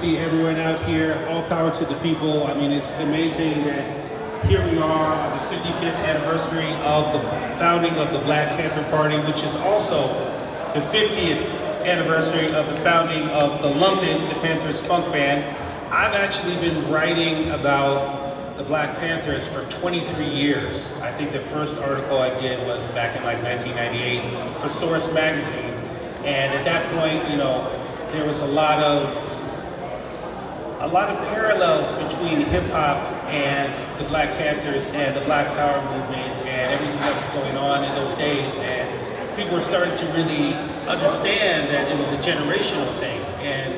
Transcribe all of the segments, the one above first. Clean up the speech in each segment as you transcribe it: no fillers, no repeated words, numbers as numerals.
see everyone out here. All power to the people. I mean, it's amazing that here we are on the 55th anniversary of the founding of the Black Panther Party, which is also the 50th anniversary of the founding of the Lumpen, the Panthers funk band. I've actually been writing about the Black Panthers for 23 years. I think the first article I did was back in like 1998 for Source magazine. And at that point, you know, there was a lot of parallels between hip hop and the Black Panthers and the Black Power movement and everything that was going on in those days. And people were starting to really understand that it was a generational thing and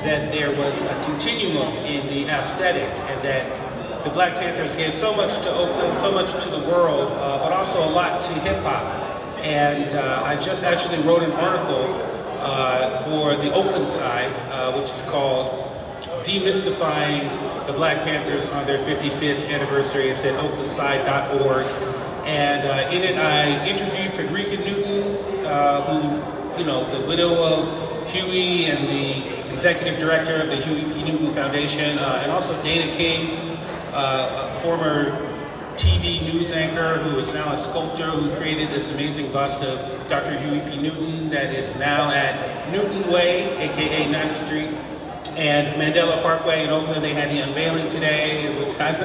that there was a continuum in the aesthetic and that the Black Panthers gave so much to Oakland, so much to the world, but also a lot to hip hop. And I just actually wrote an article for the Oakland side, which is called Demystifying the Black Panthers on their 55th anniversary. It's at oaklandside.org. And in it, I interviewed Frederica Newton, who, you know, the widow of Huey and the executive director of the Huey P. Newton Foundation, and also Dana King, a former TV news anchor who is now a sculptor who created this amazing bust of Dr. Huey P. Newton that is now at Newton Way, aka 9th Street, and Mandela Parkway in Oakland. They had the unveiling today. It was kind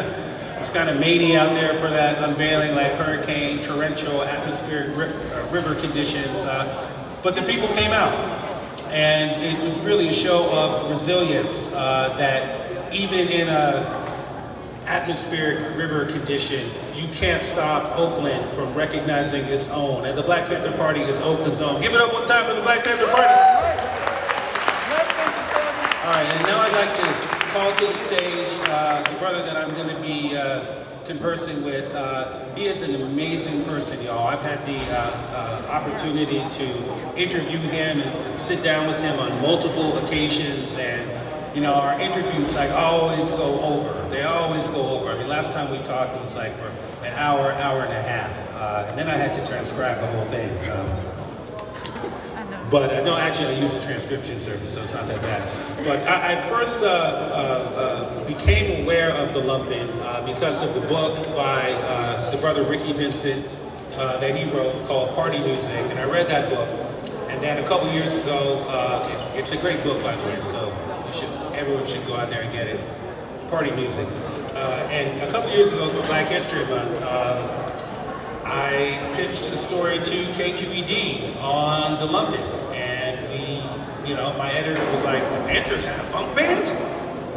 of many out there for that unveiling, like hurricane, torrential, atmospheric river conditions. But the people came out, and it was really a show of resilience that even in a atmospheric river condition, you can't stop Oakland from recognizing its own. And the Black Panther Party is Oakland's own. Give it up one time for the Black Panther Party. All right, and now I'd like to call to the stage the brother that I'm going to be conversing with. He is an amazing person, y'all. I've had the opportunity to interview him and sit down with him on multiple occasions, and you know, our interviews like always go over. They always go over. I mean, last time we talked, it was like for an hour, hour and a half, and then I had to transcribe the whole thing. But no, actually, I use a transcription service, so it's not that bad. But I first became aware of the Lumpen because of the book by the brother Ricky Vincent that he wrote called Party Music, and I read that book. And then a couple years ago, it's a great book, by the way, so everyone should go out there and get it. Party Music. And a couple years ago, for Black History Month, I pitched the story to KQED on the Lumpen, and you know, my editor was like, the Panthers had a funk band?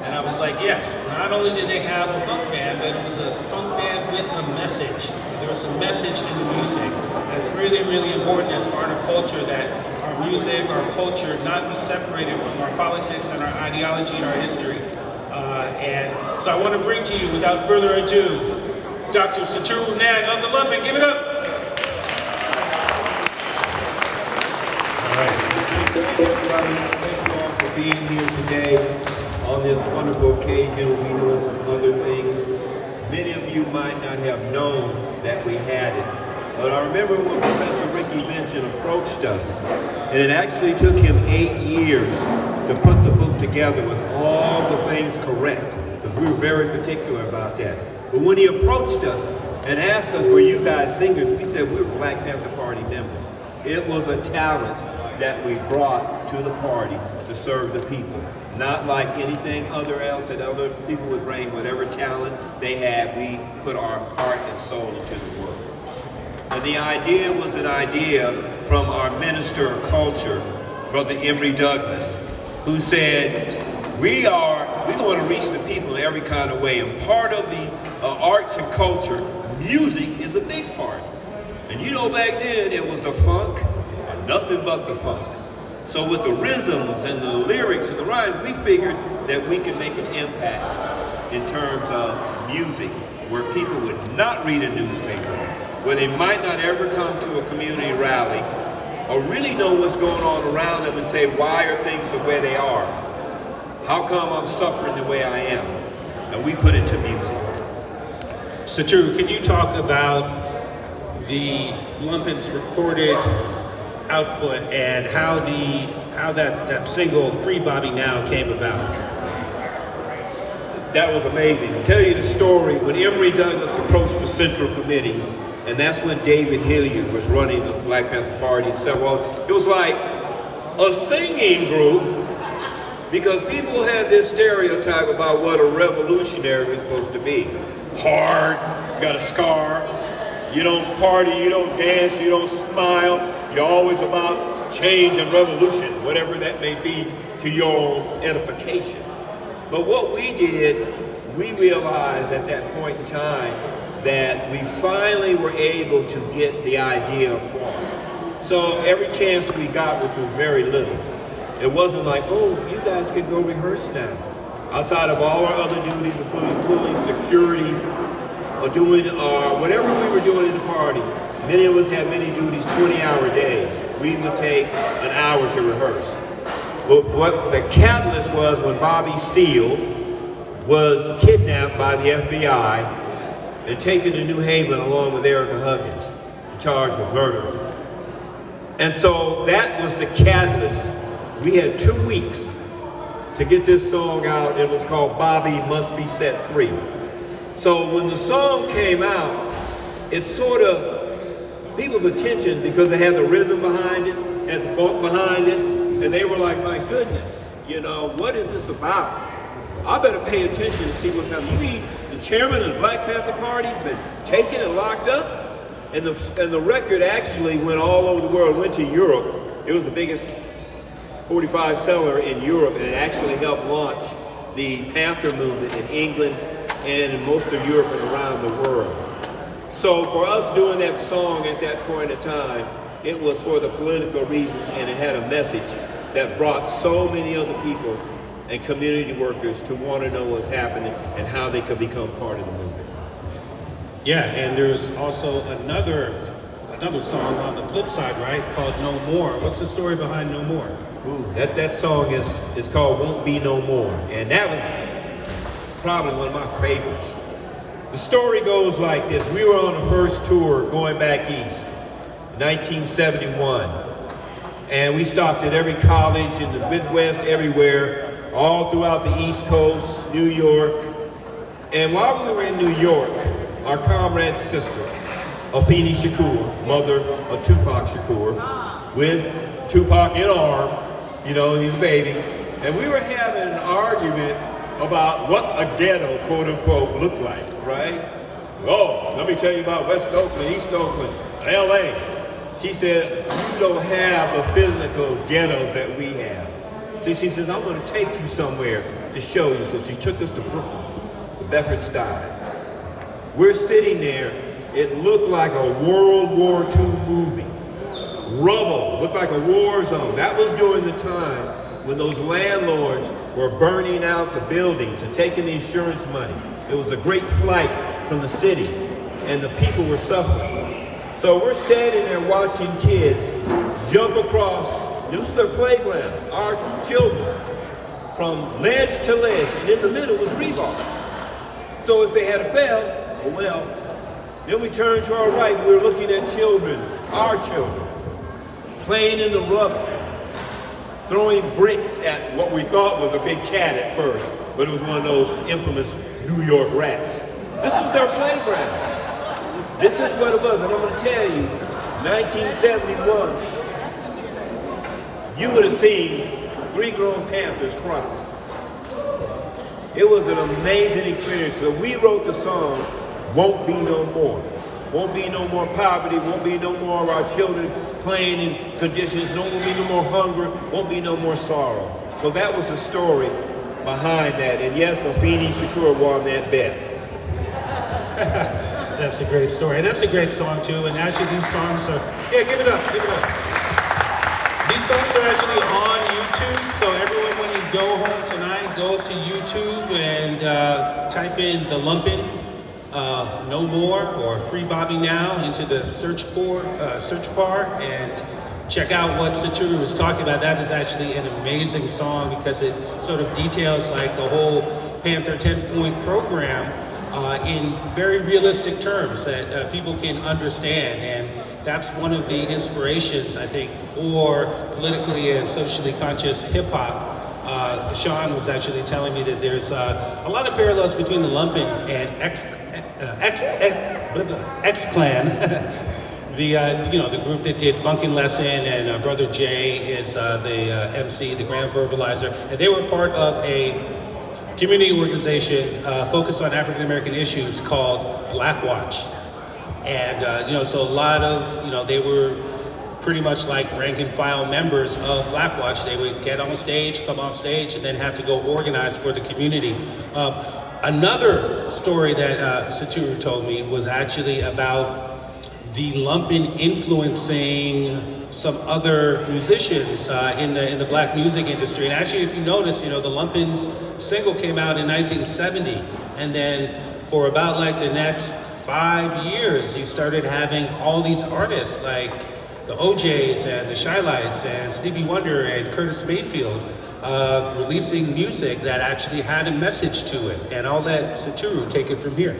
And I was like, yes. Not only did they have a funk band, but it was a funk band with a message. There was a message in the music. That's really, really important as part of culture, that our music, our culture, not be separated from our politics and our ideology and our history. And so I want to bring to you, without further ado, Dr. Satoru Nag of the Lumpen. Give it up. All right. Thank you, everybody. Thank you all for being here today on this wonderful occasion. We'll be doing some other things. Many of you might not have known that we had it. But I remember when Professor Ricky Vincent approached us, and it actually took him 8 years to put the book together with all the things correct, because we were very particular about that. But when he approached us and asked us, were you guys singers? We said we were Black Panther Party members. It was a talent that we brought to the party to serve the people. Not like anything else that other people would bring, whatever talent they had, we put our heart and soul into the work. And the idea was an idea from our minister of culture, Brother Emory Douglas, who said, we want to reach the people in every kind of way. And part of the arts and culture, music is a big part. And you know, back then it was the funk or nothing but the funk. So with the rhythms and the lyrics and the rhymes, we figured that we could make an impact in terms of music, where people would not read a newspaper, where they might not ever come to a community rally or really know what's going on around them and say, why are things the way they are? How come I'm suffering the way I am? And we put it to music. Satoru, can you talk about the Lumpen's recorded output and how how that single Free Bobby Now came about. That was amazing. To tell you the story, when Emory Douglas approached the Central Committee, and that's when David Hilliard was running the Black Panther Party and said, well, it was like a singing group, because people had this stereotype about what a revolutionary was supposed to be. Hard, you got a scar, you don't party, you don't dance, you don't smile, you're always about change and revolution, whatever that may be to your own edification. But what we did, we realized at that point in time that we finally were able to get the idea across. So every chance we got, which was very little, it wasn't like, oh, you guys can go rehearse now. Outside of all our other duties, including pulling security, or doing whatever we were doing in the party, many of us had many duties, 20-hour days. We would take an hour to rehearse. But what the catalyst was when Bobby Seale was kidnapped by the FBI and taken to New Haven along with Erica Huggins, charged with murder. And so that was the catalyst. We had 2 weeks to get this song out. It was called Bobby Must Be Set Free. So when the song came out, it sort of, people's attention, because it had the rhythm behind it, had the funk behind it, and they were like, my goodness, you know, what is this about? I better pay attention to see what's happening. You mean the chairman of the Black Panther Party's been taken and locked up? And the record actually went all over the world, went to Europe. It was the biggest 45 seller in Europe, and it actually helped launch the Panther movement in England and in most of Europe and around the world. So for us doing that song at that point in time, it was for the political reason, and it had a message that brought so many other people and community workers to want to know what's happening and how they could become part of the movement. Yeah, and there's also another song on the flip side, right, called No More. What's the story behind No More? Ooh, that song is called Won't Be No More, and that was probably one of my favorites. The story goes like this. We were on the first tour going back east, 1971, and we stopped at every college in the Midwest, everywhere, all throughout the East Coast, New York. And while we were in New York, our comrade's sister, Afeni Shakur, mother of Tupac Shakur, with Tupac in arm, you know, he's a baby, and we were having an argument about what a ghetto, quote unquote, looked like, right? Oh, let me tell you about West Oakland, East Oakland, LA. She said, you don't have the physical ghettos that we have. So she says, I'm gonna take you somewhere to show you. So she took us to Brooklyn, the Bedford-Stuyvesant. We're sitting there, it looked like a World War II movie. Rubble, looked like a war zone. That was during the time when those landlords were burning out the buildings and taking the insurance money. It was a great flight from the cities, and the people were suffering. So we're standing there watching kids jump across, this is their playground, our children, from ledge to ledge, and in the middle was rebar. So if they had fell, oh well. Then we turned to our right, we were looking at children, our children, playing in the rubble, throwing bricks at what we thought was a big cat at first, but it was one of those infamous New York rats. This was their playground. This is what it was, and I'm gonna tell you, 1971, you would have seen 3 grown Panthers cry. It was an amazing experience. So we wrote the song, Won't Be No More. Won't be no more poverty, won't be no more of our children playing in conditions, won't be no more hunger, won't be no more sorrow. So that was the story behind that. And yes, Afeni Shakur won that bet. That's a great story. And that's a great song too. And actually these songs are, yeah, give it up, give it up. These songs are actually on YouTube. So everyone, when you go home tonight, go up to YouTube and type in the Lumpen, No More or Free Bobby Now into the search bar and check out what Saturi was talking about. That is actually an amazing song because it sort of details like the whole Panther 10-point program in very realistic terms that people can understand. And that's one of the inspirations, I think, for politically and socially conscious hip hop. Sean was actually telling me that there's a lot of parallels between the Lumpen and X-Clan. The group that did Funkin' Lesson, and Brother Jay is the MC, the Grand Verbalizer, and they were part of a community organization focused on African American issues called Black Watch. And so a lot of, they were pretty much like rank and file members of Black Watch. They would get on stage, come off stage, and then have to go organize for the community. Another story that Satoru told me was actually about the Lumpen influencing some other musicians in the black music industry. And actually, if you notice, the Lumpen's single came out in 1970, and then for about like the next 5 years, you started having all these artists like the OJs and the Shy Lights and Stevie Wonder and Curtis Mayfield releasing music that actually had a message to it. And I'll let Satoru take it from here.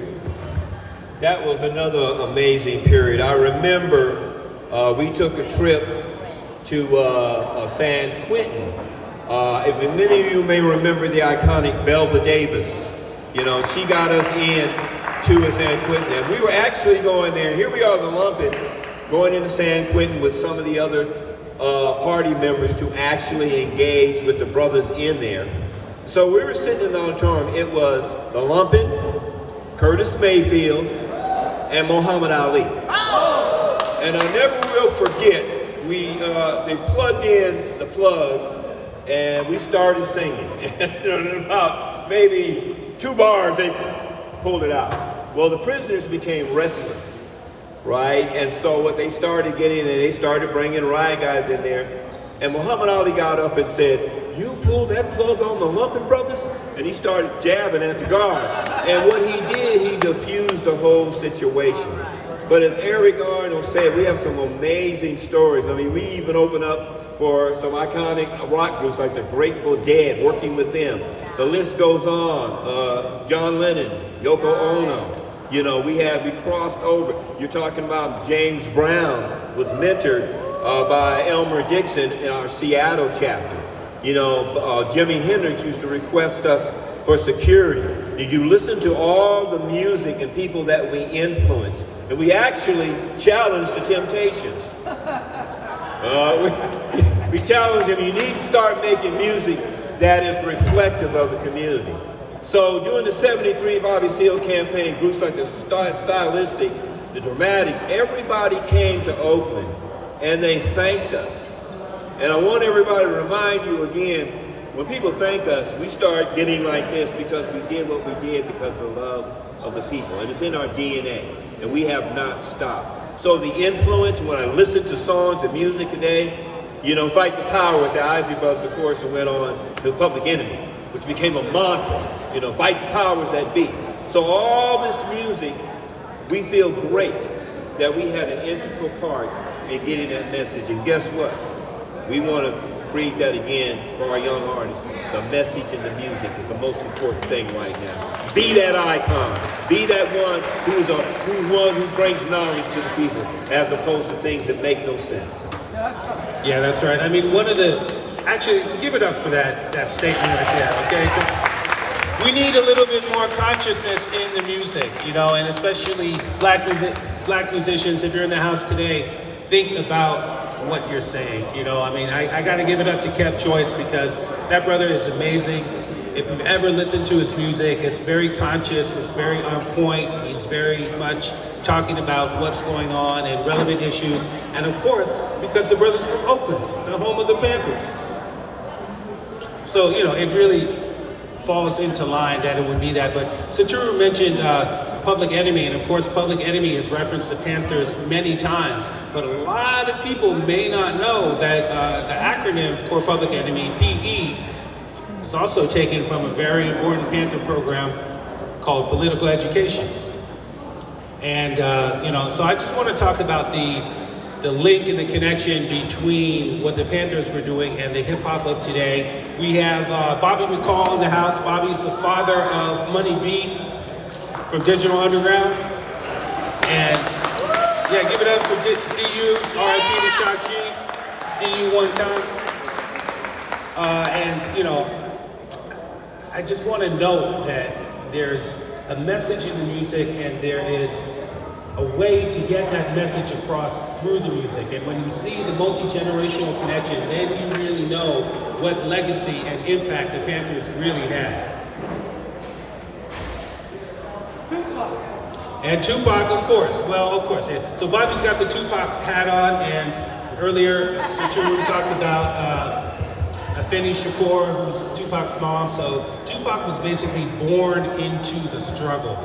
That was another amazing period. I remember we took a trip to San Quentin. If many of you may remember the iconic Belva Davis, she got us in to San Quentin. And we were actually going there. Here we are, the Lumpen, going into San Quentin with some of the other party members to actually engage with the brothers in there. So we were sitting in the auditorium. It was the Lumpen, Curtis Mayfield, and Muhammad Ali. Oh! And I never will forget, they plugged in the plug and we started singing. And about maybe 2 bars, they pulled it out. Well, the prisoners became restless, right? And so what they started getting, and they started bringing riot guys in there. And Muhammad Ali got up and said, "You pulled that plug on the Lumpen brothers?" And he started jabbing at the guard. And what he did, he diffused the whole situation. But as Eric Arnold said, we have some amazing stories. I mean, we even opened up for some iconic rock groups like the Grateful Dead, working with them. The list goes on. John Lennon, Yoko Ono. We crossed over. You're talking about James Brown was mentored by Elmer Dixon in our Seattle chapter. Jimi Hendrix used to request us for security. Did you listen to all the music and people that we influenced? And we actually challenged the Temptations. We challenged them. You need to start making music that is reflective of the community. So during the 73 Bobby Seale campaign, groups like the Stylistics, the Dramatics, everybody came to Oakland and they thanked us. And I want everybody to remind you again, when people thank us, we start getting like this because we did what we did because of love of the people. And it's in our DNA, and we have not stopped. So the influence, when I listen to songs and music today, Fight the Power with the Isley Brothers, of course, and went on to Public Enemy, which became a mantra. Fight the powers that be. So all this music, we feel great that we had an integral part in getting that message. And guess what? We want to create that again for our young artists. The message and the music is the most important thing right now. Be that icon. Be that one who brings knowledge to the people, as opposed to things that make no sense. Yeah, that's right. I mean, actually, give it up for that statement right there, okay? We need a little bit more consciousness in the music, and especially black musicians. If you're in the house today, think about what you're saying. I got to give it up to Kev Choice, because that brother is amazing. If you've ever listened to his music, it's very conscious, it's very on point. He's very much talking about what's going on and relevant issues. And of course, because the brother's from Oakland, the home of the Panthers. So, it really falls into line that it would be that. But Satoru mentioned Public Enemy, and of course Public Enemy has referenced the Panthers many times, but a lot of people may not know that the acronym for Public Enemy, PE, is also taken from a very important Panther program called Political Education. And so I just want to talk about the link and the connection between what the Panthers were doing and the hip hop of today. We have Bobby McCall in the house. Bobby's the father of Money B. from Digital Underground. And yeah, give it up for DU, RIP to Shock G, DU one time. And you know, I just want to note that there's a message in the music and there is a way to get that message across through the music. And when you see the multi-generational connection, then you really know what legacy and impact the Panthers really had. And Tupac, of course. Well, of course. Yeah. So Bobby's got the Tupac hat on, and earlier Sachuru talked about Afeni Shakur, who's Tupac's mom. So Tupac was basically born into the struggle.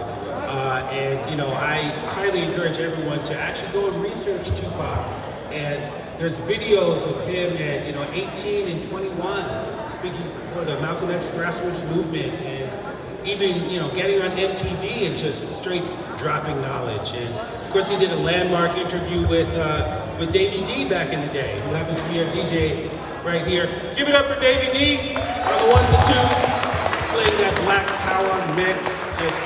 And you know, I highly encourage everyone to actually go and research Tupac. And there's videos of him at 18 and 21 speaking for the Malcolm X grassroots movement, and even getting on MTV and just straight dropping knowledge. And of course, he did a landmark interview with Davey D back in the day, who happens to be our DJ right here. Give it up for Davey D on the ones and twos, playing that Black Power mix. Just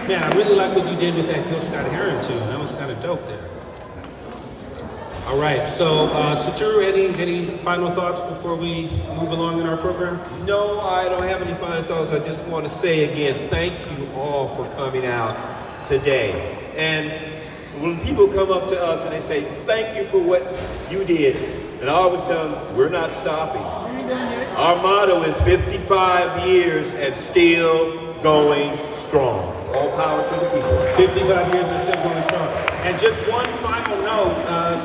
man, I really like what you did with that Gil Scott Heron tune. That was kind of dope there. All right, so Sachuru, any final thoughts before we move along in our program? No, I don't have any final thoughts. I just want to say again, thank you all for coming out today. And when people come up to us and they say, thank you for what you did, and I always tell them, we're not stopping. Our motto is 55 years and still going strong. All power to the people. 55 years and still going strong. And just one final note,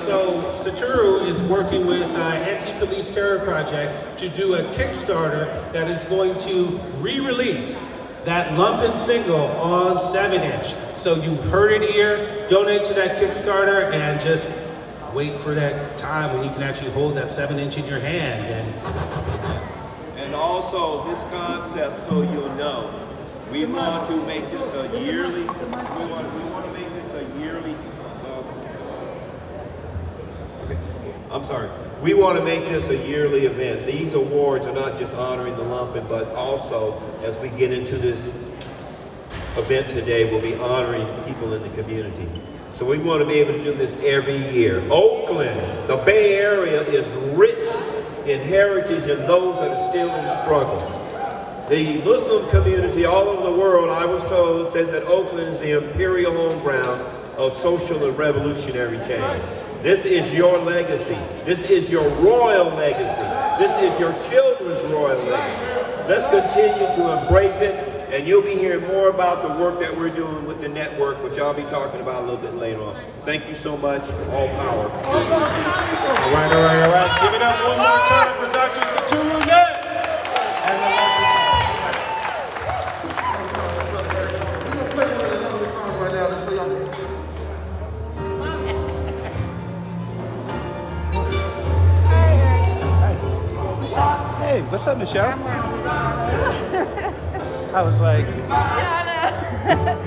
so Sachuru is working with Anti-Police Terror Project to do a Kickstarter that is going to re-release that Lumpen single on 7-inch. So you heard it here, donate to that Kickstarter and just wait for that time when you can actually hold that 7-inch in your hand. And also this concept, so you'll know, we want to make this a yearly, we want to make this a yearly, we want to make this a yearly event. These awards are not just honoring the Lumpen, but also as we get into this event today, we'll be honoring people in the community. So we want to be able to do this every year. Oakland, the Bay Area is rich in heritage and those that are still in the struggle. The Muslim community all over the world, I was told, says that Oakland is the imperial home ground of social and revolutionary change. This is your legacy. This is your royal legacy. This is your children's royal legacy. Let's continue to embrace it, and you'll be hearing more about the work that we're doing with the network, which I'll be talking about a little bit later on. Thank you so much. All power. All right. Give it up one more time for Dr. Sachuru Net. Hey, what's up, Michelle? I was like, Yeah, I know.